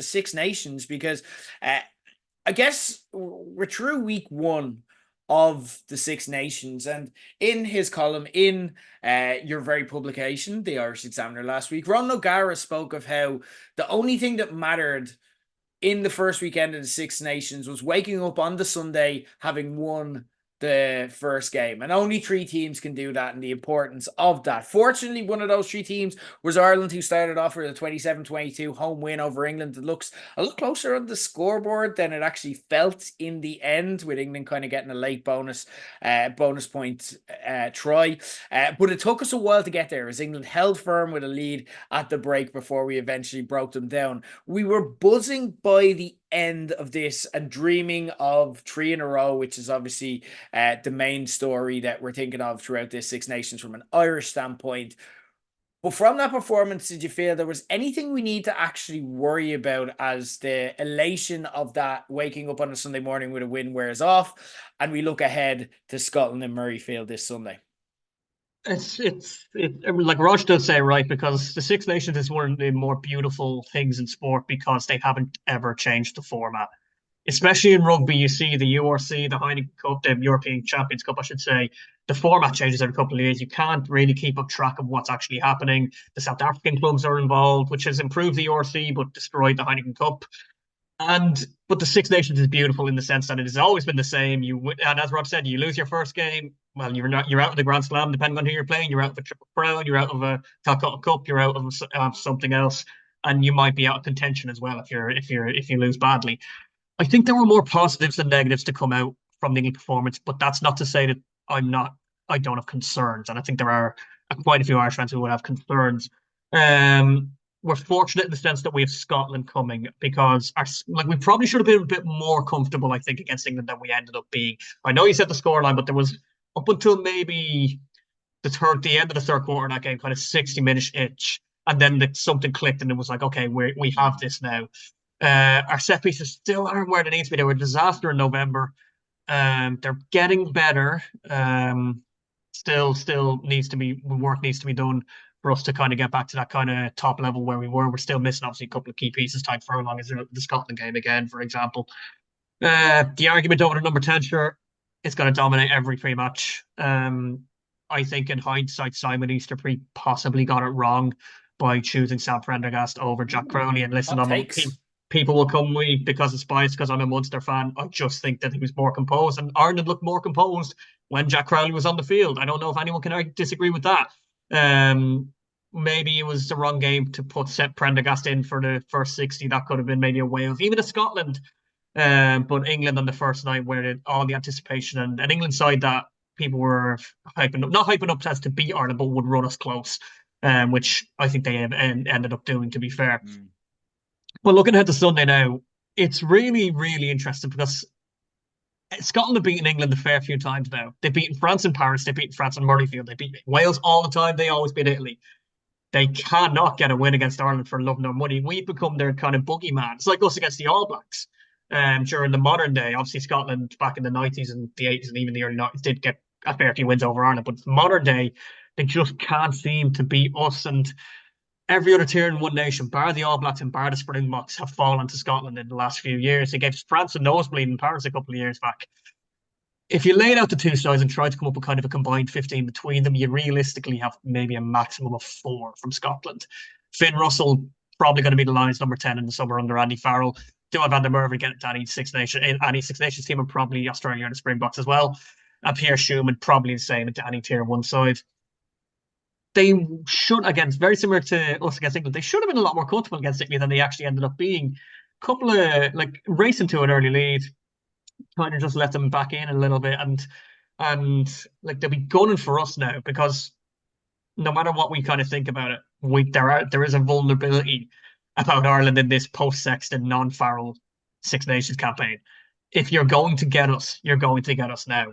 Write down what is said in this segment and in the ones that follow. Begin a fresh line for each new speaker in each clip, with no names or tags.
the Six Nations, because I guess we're through week one of the Six Nations, and in his column in your very publication, the Irish Examiner, last week, Ron O'Gara spoke of how the only thing that mattered in the first weekend of the Six Nations was waking up on the Sunday having won the first game. And only three teams can do that, and the importance of that. Fortunately, one of those three teams was Ireland, who started off with a 27-22 home win over England. It looks a lot closer on the scoreboard than it actually felt in the end, with England kind of getting a late bonus point try. But it took us a while to get there, as England held firm with a lead at the break before we eventually broke them down. We were buzzing by the end of this and dreaming of three in a row, which is obviously the main story that we're thinking of throughout this Six Nations from an Irish standpoint. But from that performance, did you feel there was anything we need to actually worry about as the elation of that waking up on a Sunday morning with a win wears off, and we look ahead to Scotland and Murrayfield this Sunday?
It's like Raj does say, right, because the Six Nations is one of the more beautiful things in sport because they haven't ever changed the format. Especially in rugby, you see the URC, the Heineken Cup, the European Champions Cup, I should say. The format changes every couple of years. You can't really keep up track of what's actually happening. The South African clubs are involved, which has improved the URC but destroyed the Heineken Cup. But the Six Nations is beautiful in the sense that it has always been the same. And as Rob said, you lose your first game, well, you're out of the Grand Slam, depending on who you're playing. You're out of a Triple Crown, you're out of a Calcutta Cup, you're out of something else, and you might be out of contention as well if you lose badly. I think there were more positives than negatives to come out from the England performance, but that's not to say that I don't have concerns, and I think there are quite a few Irish fans who would have concerns. We're fortunate in the sense that we have Scotland coming, because we probably should have been a bit more comfortable, I think, against England than we ended up being. I know you said the scoreline, but there was up until maybe the end of the third quarter in that game, kind of 60-minute itch, and then something clicked, and it was like, okay, we have this now. Our set pieces still aren't where they need to be. They were a disaster in November. They're getting better. Still needs to be work needs to be done for us to kind of get back to that kind of top level where we were. We're still missing obviously a couple of key pieces. Type Furlong is the Scotland game again, for example. The argument over the number 10 shirt is going to dominate every pre-match. I think in hindsight, Simon Easterby possibly got it wrong by choosing Sam Prendergast over Jack Crowley. And listen, people will come me because it's biased because I'm a Munster fan. I just think that he was more composed, and Ireland looked more composed when Jack Crowley was on the field. I don't know if anyone can disagree with that. Maybe it was the wrong game to put Prendergast in for the first 60. That could have been maybe a Wales, even a Scotland. But England on the first night, where all the anticipation and an England side that people were not hyping up as to beat Ireland, but would run us close, which I think they ended up doing, to be fair. But looking ahead to Sunday now, it's really, really interesting because Scotland have beaten England a fair few times now. They've beaten France in Paris, they've beaten France in Murrayfield, they beat Wales all the time, they always beat Italy. They cannot get a win against Ireland for love nor money. We've become their kind of boogeyman. It's like us against the All Blacks. During the modern day, obviously Scotland back in the 90s and the 80s and even the early 90s did get a fair few wins over Ireland, but modern day, they just can't seem to beat us. And every other tier in one nation, bar the All Blacks and bar the Springboks, have fallen to Scotland in the last few years. They gave France a nosebleed in Paris a couple of years back. If you laid out the two sides and tried to come up with kind of a combined 15 between them, you realistically have maybe a maximum of 4 from Scotland. Finn Russell probably going to be the Lions number 10 in the summer under Andy Farrell. Dylan van der Merwe get Danny Six Nations team, and probably Australia and the Springboks as well. And Pierre Schumann probably the same at any tier on one side. They should, again, very similar to us against England, they should have been a lot more comfortable against Italy than they actually ended up being. Couple of racing to an early lead, kind of just let them back in a little bit, and they'll be gunning for us now, because no matter what we kind of think about it, there is a vulnerability about Ireland in this post-Sexton, non-Farrell Six Nations campaign. If you're going to get us, you're going to get us now.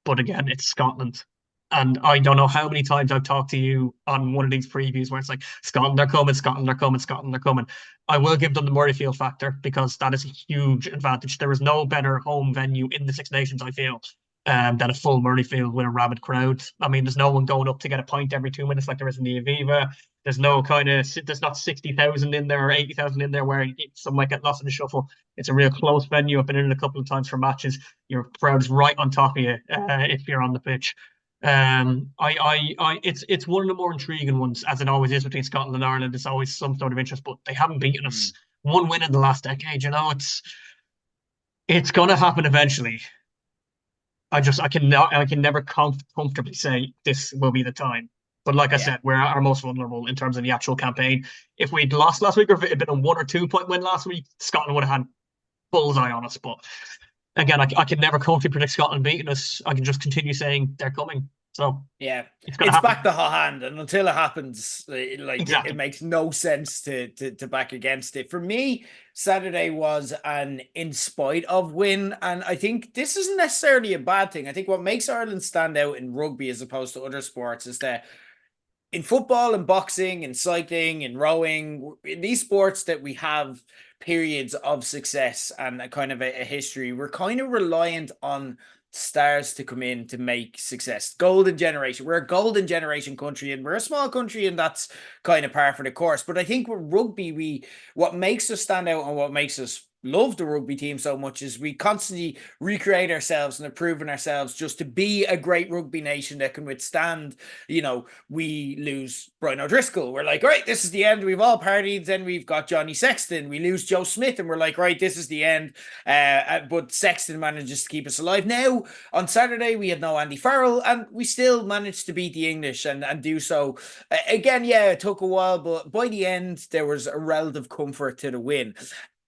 But again, it's Scotland. And I don't know how many times I've talked to you on one of these previews where it's like, Scotland are coming, Scotland are coming, Scotland are coming. I will give them the Murrayfield factor because that is a huge advantage. There is no better home venue in the Six Nations, I feel, than a full Murrayfield with a rabid crowd. I mean, there's no one going up to get a pint every 2 minutes like there is in the Aviva. There's not 60,000 in there or 80,000 in there where some might get lost in the shuffle. It's a real close venue. I've been in it a couple of times for matches. Your crowd's right on top of you if you're on the pitch. It's one of the more intriguing ones, as it always is between Scotland and Ireland. It's always some sort of interest, but they haven't beaten us.
Mm.
One win in the last decade. It's going to happen eventually. I can never comfortably say this will be the time. But like I
Yeah.
said, we're at our most vulnerable in terms of the actual campaign. If we'd lost last week, or if it had been a 1 or 2 point win last week, Scotland would have had bullseye on us. But again, I can never comfortably predict Scotland beating us. I can just continue saying they're coming. So
Yeah,
it's going to
it's
happen.
back the hot hand, and until it happens, it
Exactly.
makes no sense to back against it. For me, Saturday was an in spite of win, and I think this isn't necessarily a bad thing. I think what makes Ireland stand out in rugby as opposed to other sports is that in football and boxing and cycling and rowing, in these sports that we have periods of success and a kind of a history, we're kind of reliant on stars to come in to make success. Golden generation. We're a golden generation country and we're a small country and that's kind of par for the course. But I think with rugby, what makes us stand out and what makes us love the rugby team so much is we constantly recreate ourselves and improving ourselves just to be a great rugby nation that can withstand, we lose Brian O'Driscoll. We're like, right, this is the end. We've all partied. Then we've got Johnny Sexton. We lose Joe Smith and we're like, right, this is the end. But Sexton manages to keep us alive. Now, on Saturday, we had no Andy Farrell and we still managed to beat the English and do so. Again, yeah, it took a while, but by the end, there was a relative comfort to the win.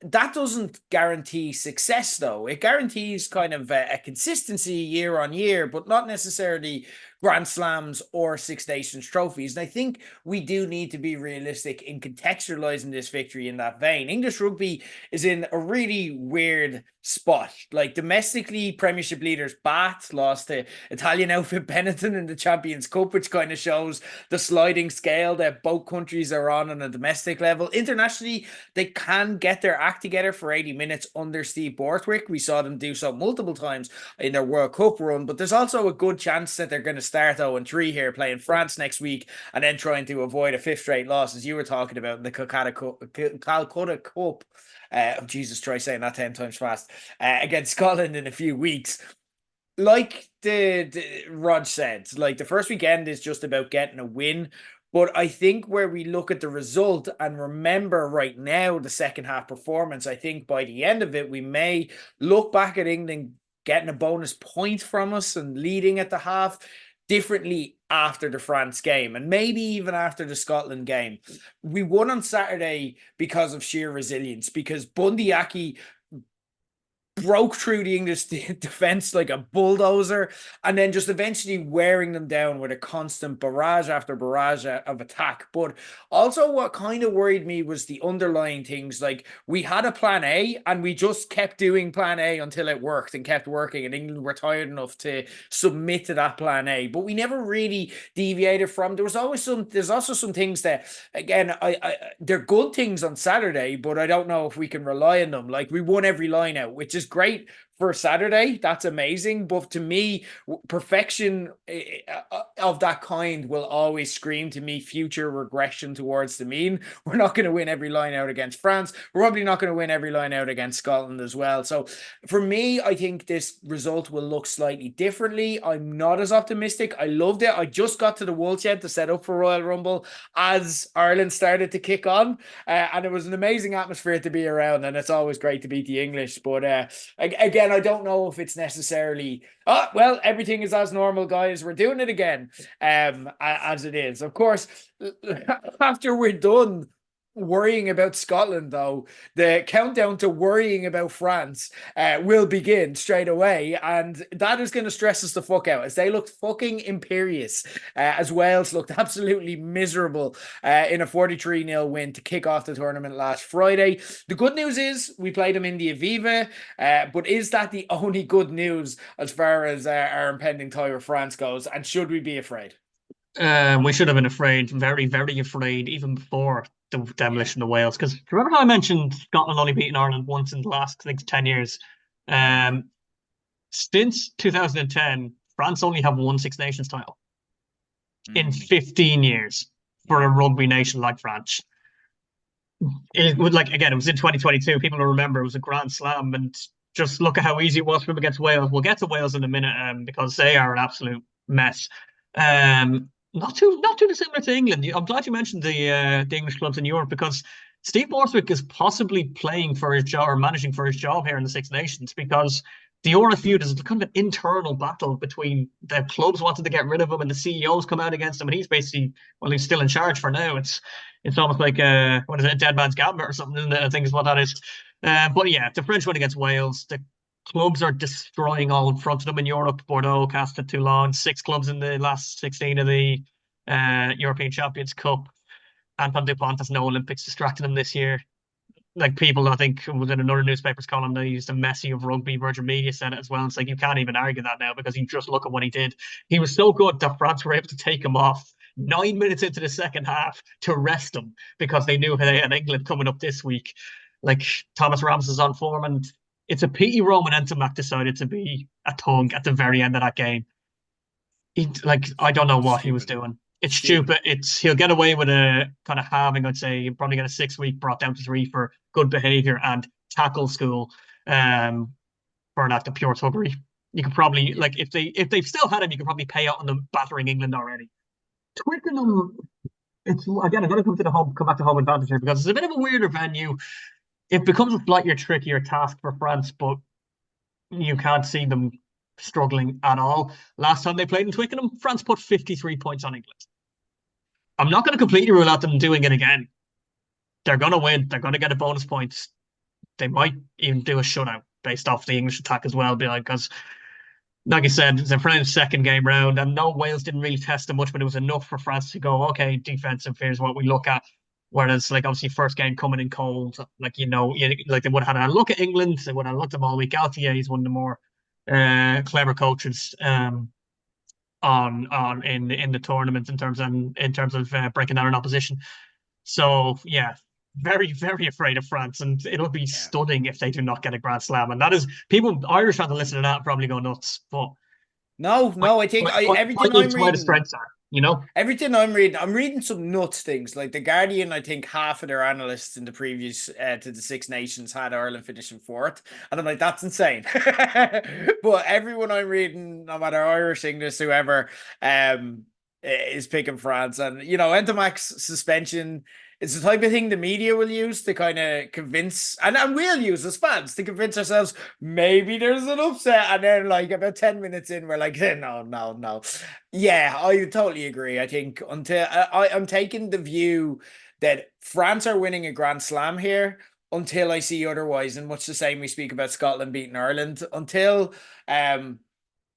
That doesn't guarantee success, though. It guarantees kind of a consistency year on year, but not necessarily Grand Slams or Six Nations trophies. And I think we do need to be realistic in contextualizing this victory in that vein. English rugby is in a really weird spot. Like domestically, Premiership leaders Bath lost to Italian outfit Benetton in the Champions Cup, which kind of shows the sliding scale that both countries are on a domestic level. Internationally, they can get their act together for 80 minutes under Steve Borthwick. We saw them do so multiple times in their World Cup run, but there's also a good chance that they're going to start 0-3 here, playing France next week, and then trying to avoid a fifth straight loss, as you were talking about in the Calcutta Cup. Jesus, try saying that 10 times fast. Against Scotland in a few weeks. Like the Rod said, like the first weekend is just about getting a win. But I think where we look at the result and remember right now the second half performance, I think by the end of it, we may look back at England getting a bonus point from us and leading at the half differently after the France game and maybe even after the Scotland game. We won on Saturday because of sheer resilience, because Bundy Aki broke through the English defense like a bulldozer and then just eventually wearing them down with a constant barrage after barrage of attack. But also what kind of worried me was the underlying things. Like we had a plan A and we just kept doing plan A until it worked and kept working, and England were tired enough to submit to that plan A, but we never really deviated from. There's also some things that, again, they're good things on Saturday, but I don't know if we can rely on them. Like we won every line out, which is great for Saturday. That's amazing. But to me, perfection of that kind will always scream to me future regression towards the mean. We're not going to win every line out against France. We're probably not going to win every line out against Scotland as well. So for me, I think this result will look slightly differently. I'm not as optimistic. I loved it. I just got to the Woolshed to set up for Royal Rumble as Ireland started to kick on. And it was an amazing atmosphere to be around. And it's always great to beat the English. But again, I don't know if it's necessarily, oh, well, everything is as normal, guys. We're doing it again, as it is. Of course, after we're done worrying about Scotland, though, the countdown to worrying about France will begin straight away, and that is going to stress us the fuck out as they looked fucking imperious, as Wales looked absolutely miserable in a 43-0 win to kick off the tournament last Friday. The good news is we played them in the Aviva, but is that the only good news as far as our impending tie with France goes, and should we be afraid?
We should have been afraid, very, very afraid, even before the
Yeah.
demolition of Wales. Because remember how I mentioned Scotland only beating Ireland once in the last, I think, 10 years? Um, Since 2010, France only have won Six Nations title in
Mm,
15 years for a
yeah.
rugby nation like France. It would like again, it was in 2022. People will remember it was a grand slam, and just look at how easy it was for them against Wales. We'll get to Wales in a minute, because they are an absolute mess. Not too dissimilar to England. I'm glad you mentioned the English clubs in Europe because Steve Borthwick is possibly playing for his job or managing for his job here in the Six Nations because the Euro feud is kind of an internal battle between the clubs wanting to get rid of him and the CEOs come out against him, and he's basically he's still in charge for now. It's almost like what is it, a dead man's gambit or something, isn't it? I think is what that is. But yeah, the French win against Wales. The clubs are destroying all in front of them in Europe. Bordeaux, Castres, Toulon, 6 clubs in the last 16 of the European Champions Cup. Antoine Dupont has no Olympics distracting him this year. Like people, I think within another newspaper's column, they used the Messi of rugby. Virgin Media said it as well. It's like you can't even argue that now because you just look at what he did. He was so good that France were able to take him off 9 minutes into the second half to rest him because they knew they had England coming up this week. Like Thomas Ramos is on form, and it's a pity Roman Ntamack decided to be a tongue at the very end of that game. I don't know what he was
Stupid.
doing. It's
Stupid.
stupid. He'll get away with a kind of halving, I'd say. He'll probably get a 6 week brought down to 3 for good behavior and tackle school, for an act of pure thuggery. You could probably
Yeah.
like if they've still had him, you could probably pay out on them battering England already. Twickenham, it's again. I'm going to come back to home advantage here because it's a bit of a weirder venue. It becomes a slightly trickier task for France, but you can't see them struggling at all. Last time they played in Twickenham, France put 53 points on England. I'm not going to completely rule out them doing it again. They're going to win. They're going to get a bonus points. They might even do a shutout based off the English attack as well, because, like I said, it's a French second game round, and no, Wales didn't really test them much, but it was enough for France to go, okay, defensive, here's what we look at. Whereas, like, obviously, first game coming in cold, like, like they would have had a look at England, they would have looked at them all week. Galtier is one of the more clever coaches on in the tournament in terms of breaking down an opposition. So yeah, very very afraid of France, and it'll be
Yeah.
stunning if they do not get a Grand Slam. And that is people Irish fans to listen to that probably go nuts. But
No, no, I think everything
point
I'm
to where the
reading.
strengths are, you know.
Everything I'm reading some nuts things. Like the Guardian, I think half of their analysts in the previous to the Six Nations had Ireland finishing fourth, and I'm like, that's insane. But everyone I'm reading, no matter Irish, English, whoever, is picking France, and Entomac's suspension. It's the type of thing the media will use to kind of convince, and we'll use as fans to convince ourselves maybe there's an upset, and then like about 10 minutes in, we're like, no, no, no. Yeah, I totally agree. I think until I'm taking the view that France are winning a Grand Slam here until I see otherwise, and much the same we speak about Scotland beating Ireland, until um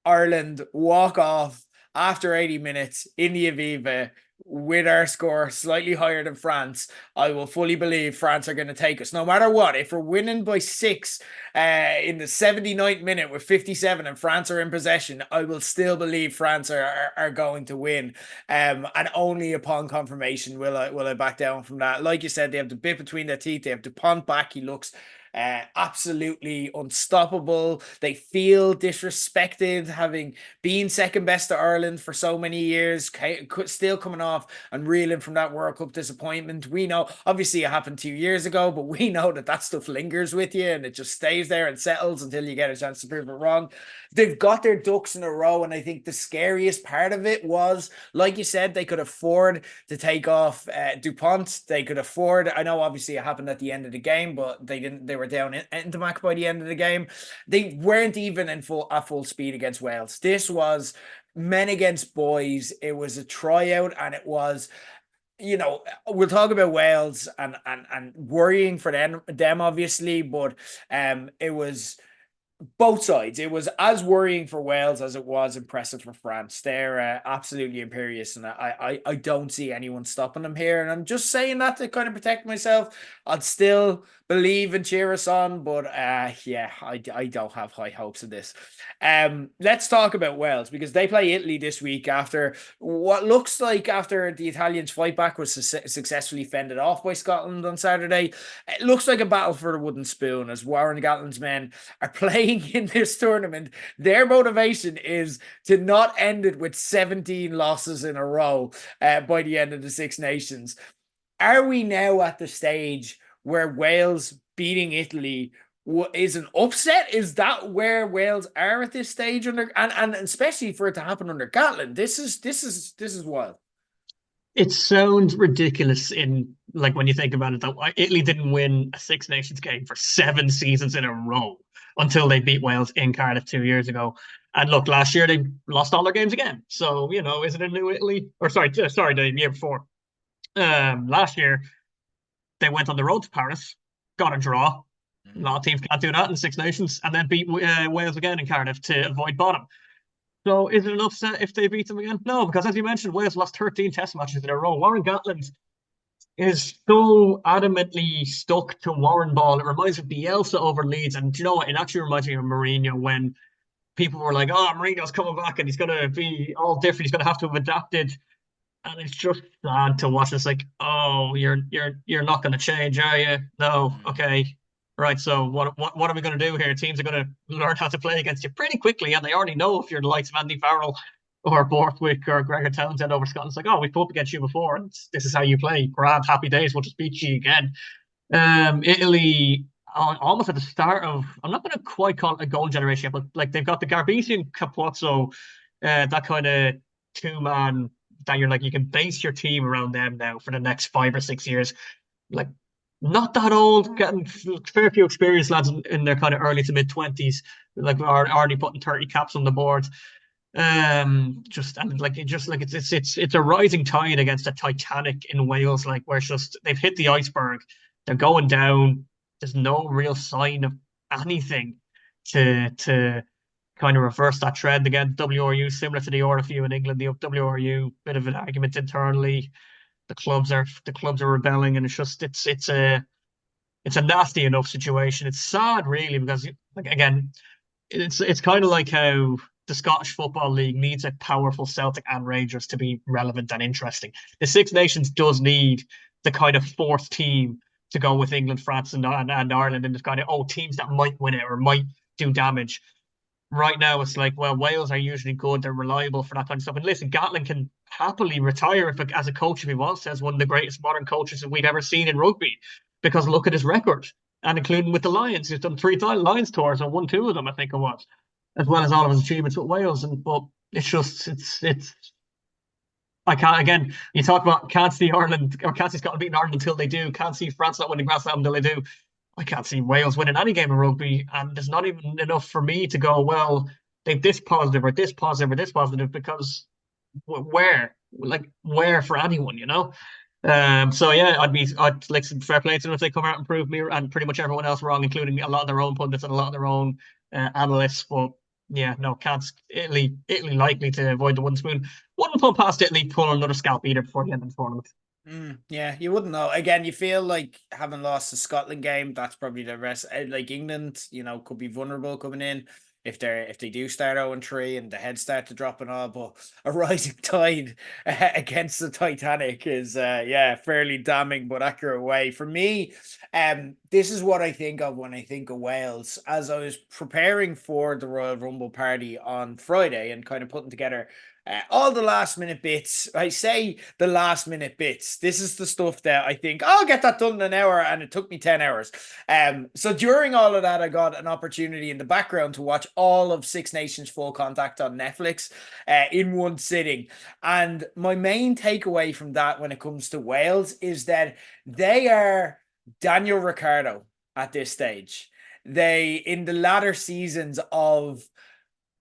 Ireland walk off after 80 minutes in the Aviva with our score slightly higher than France, I will fully believe France are going to take us no matter what. If we're winning by 6 in the 79th minute with 57 and France are in possession, I will still believe France are going to win. And only upon confirmation will I back down from that. Like you said, they have the bit between their teeth. They have Dupont back. He looks absolutely unstoppable. They feel disrespected, having been second best to Ireland for so many years, still coming off and reeling from that World Cup disappointment. We know, obviously, it happened 2 years ago, but we know that stuff lingers with you and it just stays there and settles until you get a chance to prove it wrong. They've got their ducks in a row, and I think the scariest part of it was, like you said, they could afford to take off Dupont. They could afford. I know, obviously, it happened at the end of the game, but they didn't. They were down in Ntamack by the end of the game. They weren't even at full speed against Wales. This was men against boys. It was a tryout, and it was. We'll talk about Wales and worrying for them obviously, but it was both sides. It was as worrying for Wales as it was impressive for France. They're absolutely imperious, and I don't see anyone stopping them here. And I'm just saying that to kind of protect myself. I'd still believe and cheer us on, but yeah, I don't have high hopes of this. Let's talk about Wales because they play Italy this week after what looks like after the Italians' fight back was successfully fended off by Scotland on Saturday. It looks like a battle for the wooden spoon as Warren Gatland's men are playing being in this tournament, their motivation is to not end it with 17 losses in a row by the end of the Six Nations. Are we now at the stage where Wales beating Italy is an upset? Is that where Wales are at this stage under and especially for it to happen under Gatland? This is wild.
It sounds ridiculous in like when you think about it that Italy didn't win a Six Nations game for 7 seasons in a row until they beat Wales in Cardiff 2 years ago. And look, last year they lost all their games again. So, is it a new Italy? Or sorry, the year before. Last year they went on the road to Paris, got a draw. A lot of teams can't do that in the Six Nations, and then beat Wales again in Cardiff to avoid bottom. So is it an upset if they beat them again? No, because as you mentioned, Wales lost 13 test matches in a row. Warren Gatland is so adamantly stuck to Warren ball. It reminds me of Bielsa over Leeds. And do you know what? It actually reminds me of Mourinho when people were like, oh, Mourinho's coming back and he's going to be all different. He's going to have to have adapted. And it's just sad to watch. It's like, oh, you're not going to change, are you? No, okay, right. So what are we going to do here? Teams are going to learn how to play against you pretty quickly, and they already know if you're the likes of Andy Farrell or Borthwick or Gregor Townsend over Scotland. It's like, oh, we've put up against you before, and this is how you play. Grand, happy days. We'll just beat you again. Italy. Almost at the start of, I'm not going to quite call it a goal generation, but like they've got the Garbisi and Capozzo, that kind of two-man that you're like, you can base your team around them now for the next 5 or 6 years. Like, not that old, getting fair few experienced lads in their kind of early to mid 20s, like are already putting 30 caps on the board. It's a rising tide against a Titanic in Wales, like where it's just they've hit the iceberg, they're going down. There's no real sign of anything to kind of reverse that trend again. WRU, similar to the RFU in England, the WRU, bit of an argument internally. The clubs are rebelling, and it's a nasty enough situation. It's sad, really, because like again, it's kind of like how the Scottish Football League needs a powerful Celtic and Rangers to be relevant and interesting. The Six Nations does need the kind of fourth team to go with England, France, and Ireland, and the kind of teams that might win it or might do damage. Right now, it's like, well, Wales are usually good. They're reliable for that kind of stuff. And listen, Gatland can happily retire as a coach if he wants to, as one of the greatest modern coaches that we've ever seen in rugby. Because look at his record, and including with the Lions, he's done 3 Lions tours and won 2 of them, I think it was, as well as all of his achievements with Wales. But it's just, it's. I can't, again, you talk about can't see Ireland or can't see Scotland beating Ireland until they do, can't see France not winning Grand Slam until they do. I can't see Wales winning any game of rugby, and there's not even enough for me to go, well, they've this positive or this positive or this positive, because where for anyone. So yeah, I'd like some fair play to them if they come out and prove me and pretty much everyone else wrong, including a lot of their own pundits and a lot of their own analysts. But yeah, no, can't Italy likely to avoid the one spoon. Wouldn't put past Italy pull another scalp either before the end of the tournament.
Yeah, you wouldn't know. Again, you feel like having lost the Scotland game, that's probably the rest. Like England, could be vulnerable coming in if they do start 0-3 and the heads start to drop and all. But a rising tide against the Titanic is fairly damning but accurate way. For me, this is what I think of when I think of Wales. As I was preparing for the Royal Rumble party on Friday and kind of putting together all the last minute bits. I say the last minute bits. This is the stuff that I think I'll get that done in an hour, and it took me 10 hours. So during all of that, I got an opportunity in the background to watch all of Six Nations Full Contact on Netflix in one sitting. And my main takeaway from that when it comes to Wales is that they are Daniel Ricciardo at this stage. They, in the latter seasons of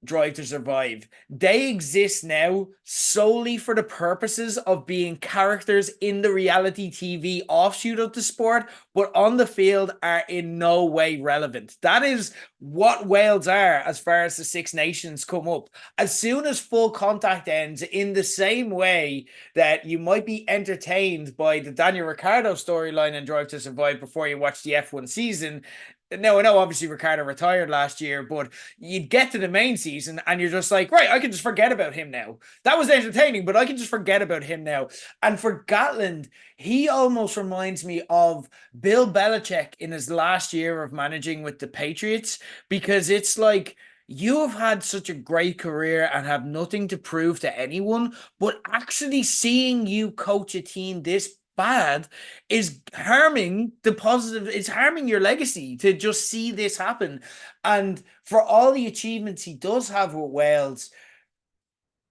Drive to Survive, they exist now solely for the purposes of being characters in the reality TV offshoot of the sport, but on the field are in no way relevant. That is what Wales are as far as the Six Nations come up. As soon as Full Contact ends, in the same way that you might be entertained by the Daniel Ricciardo storyline in Drive to Survive before you watch the F1 season, No, I know obviously Ricardo retired last year, but you'd get to the main season and you're just like, right, I can just forget about him now. That was entertaining, but I can just forget about him now. And for Gatland, he almost reminds me of Bill Belichick in his last year of managing with the Patriots, because it's like, you have had such a great career and have nothing to prove to anyone, but actually seeing you coach a team this bad is harming the positive, it's harming your legacy to just see this happen. And for all the achievements he does have with Wales,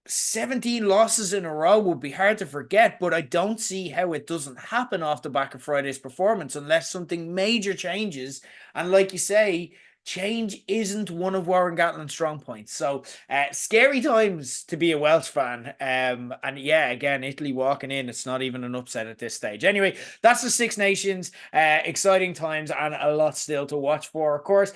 17 losses in a row would be hard to forget, but I don't see how it doesn't happen off the back of Friday's performance unless something major changes. And like you say, change isn't one of Warren Gatland's strong points. So scary times to be a Welsh fan. And yeah, again, Italy walking in, it's not even an upset at this stage. Anyway, that's the Six Nations. Exciting times and a lot still to watch for, of course.